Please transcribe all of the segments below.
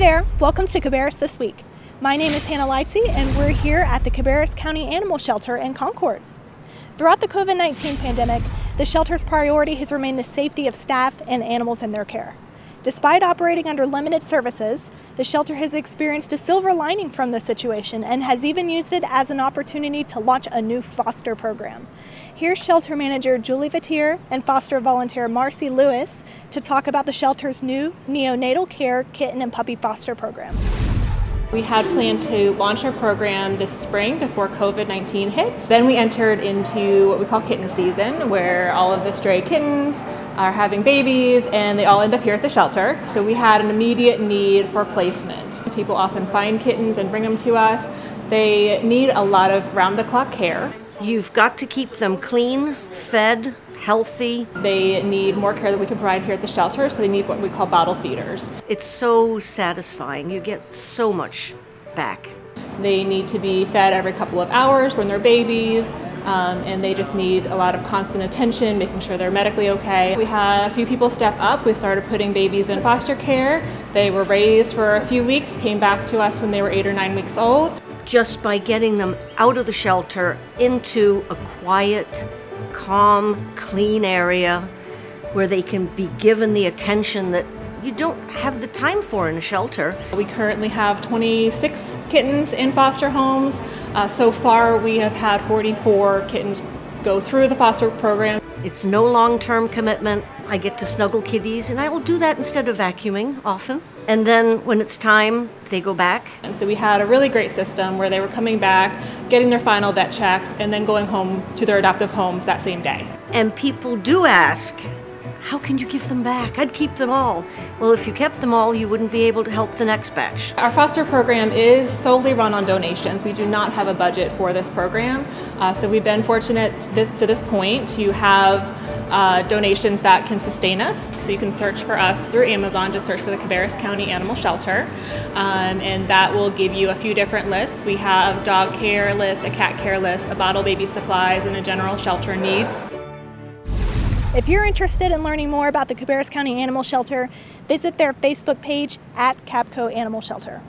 there, welcome to Cabarrus This Week. My name is Hannah Lightsey and we're here at the Cabarrus County Animal Shelter in Concord. Throughout the COVID-19 pandemic, the shelter's priority has remained the safety of staff and animals in their care. Despite operating under limited services, the shelter has experienced a silver lining from this situation and has even used it as an opportunity to launch a new foster program. Here's shelter manager Julie Vatier and foster volunteer Marcy Lewis to talk about the shelter's new neonatal care kitten and puppy foster program. We had planned to launch our program this spring before COVID-19 hit. Then we entered into what we call kitten season, where all of the stray kittens are having babies and they all end up here at the shelter. So we had an immediate need for placement. People often find kittens and bring them to us. They need a lot of round-the-clock care. You've got to keep them clean, fed, healthy. They need more care that we can provide here at the shelter, so they need what we call bottle feeders. It's so satisfying. You get so much back. They need to be fed every couple of hours when they're babies, and they just need a lot of constant attention, making sure they're medically okay. We had a few people step up. We started putting babies in foster care. They were raised for a few weeks, came back to us when they were 8 or 9 weeks old. Just by getting them out of the shelter into a quiet, calm, clean area where they can be given the attention that you don't have the time for in a shelter. We currently have 26 kittens in foster homes. So far we have had 44 kittens go through the foster program. It's no long-term commitment. I get to snuggle kitties, and I will do that instead of vacuuming often. And then when it's time, they go back. And so we had a really great system where they were coming back, getting their final vet checks, and then going home to their adoptive homes that same day. And people do ask, how can you give them back? I'd keep them all. Well, if you kept them all, you wouldn't be able to help the next batch. Our foster program is solely run on donations. We do not have a budget for this program. So we've been fortunate to this point to have donations that can sustain us. So you can search for us through Amazon, just search for the Cabarrus County Animal Shelter, and that will give you a few different lists. We have dog care list, a cat care list, a bottle baby supplies, and a general shelter needs. If you're interested in learning more about the Cabarrus County Animal Shelter, visit their Facebook page at Capco Animal Shelter.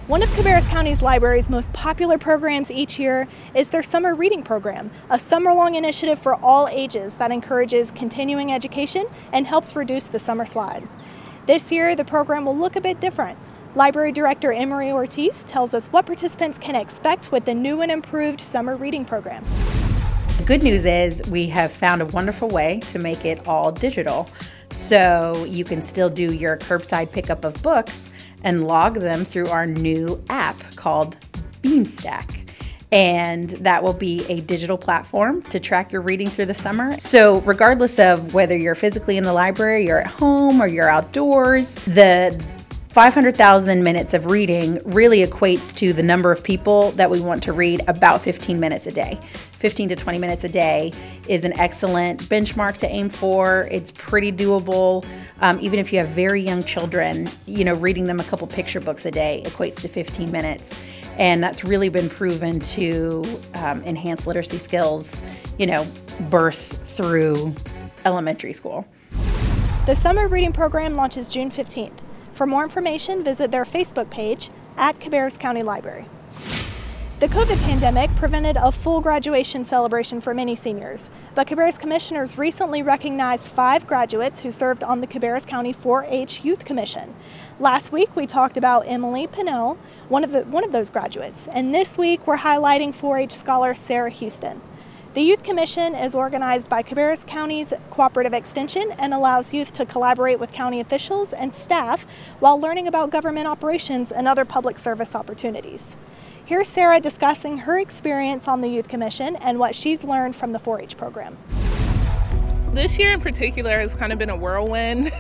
One of Cabarrus County's library's most popular programs each year is their summer reading program, a summer-long initiative for all ages that encourages continuing education and helps reduce the summer slide. This year, the program will look a bit different. Library Director Emery Ortiz tells us what participants can expect with the new and improved summer reading program. The good news is we have found a wonderful way to make it all digital. So you can still do your curbside pickup of books and log them through our new app called Beanstack. And that will be a digital platform to track your reading through the summer. So regardless of whether you're physically in the library, you're at home, or you're outdoors, the 500,000 minutes of reading really equates to the number of people that we want to read about 15 minutes a day. 15 to 20 minutes a day is an excellent benchmark to aim for. It's pretty doable. Even if you have very young children, reading them a couple picture books a day equates to 15 minutes. And that's really been proven to enhance literacy skills, birth through elementary school. The summer reading program launches June 15th. For more information, visit their Facebook page at Cabarrus County Library. The COVID pandemic prevented a full graduation celebration for many seniors, but Cabarrus commissioners recently recognized 5 graduates who served on the Cabarrus County 4-H Youth Commission. Last week we talked about Emily Pinnell, one of those graduates, and this week we're highlighting 4-H scholar Sarah Houston. The Youth Commission is organized by Cabarrus County's Cooperative Extension and allows youth to collaborate with county officials and staff while learning about government operations and other public service opportunities. Here's Sarah discussing her experience on the Youth Commission and what she's learned from the 4-H program. This year in particular has kind of been a whirlwind.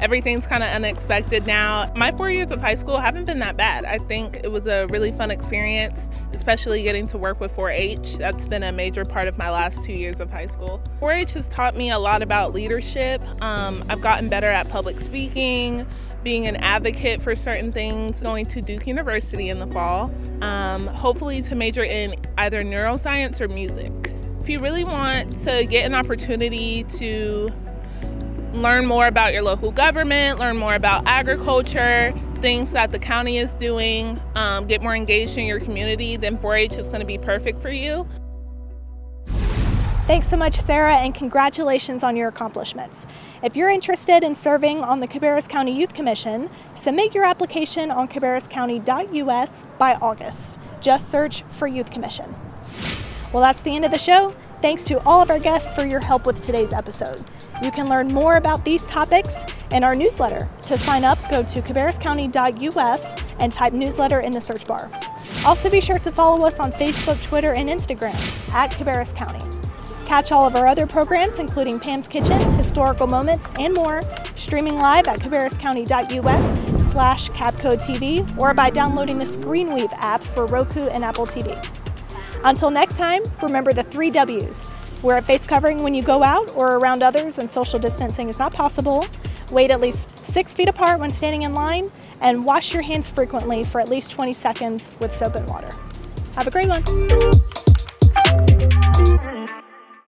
Everything's kind of unexpected now. My 4 years of high school haven't been that bad. I think it was a really fun experience, especially getting to work with 4-H. That's been a major part of my last 2 years of high school. 4-H has taught me a lot about leadership. I've gotten better at public speaking, being an advocate for certain things, going to Duke University in the fall, hopefully to major in either neuroscience or music. If you really want to get an opportunity to learn more about your local government, learn more about agriculture, things that the county is doing, get more engaged in your community, then 4-H is going to be perfect for you. Thanks so much, Sarah, and congratulations on your accomplishments. If you're interested in serving on the Cabarrus County Youth Commission, submit your application on cabarruscounty.us by August. Just search for Youth Commission. Well, that's the end of the show. Thanks to all of our guests for your help with today's episode. You can learn more about these topics in our newsletter. To sign up, go to cabarruscounty.us and type newsletter in the search bar. Also be sure to follow us on Facebook, Twitter, and Instagram at Cabarrus County. Catch all of our other programs, including Pam's Kitchen, Historical Moments, and more, streaming live at cabarruscounty.us/CapCodeTV or by downloading the ScreenWeave app for Roku and Apple TV. Until next time, remember the 3 W's. Wear a face covering when you go out or around others and social distancing is not possible. Wait at least 6 feet apart when standing in line, and wash your hands frequently for at least 20 seconds with soap and water. Have a great one.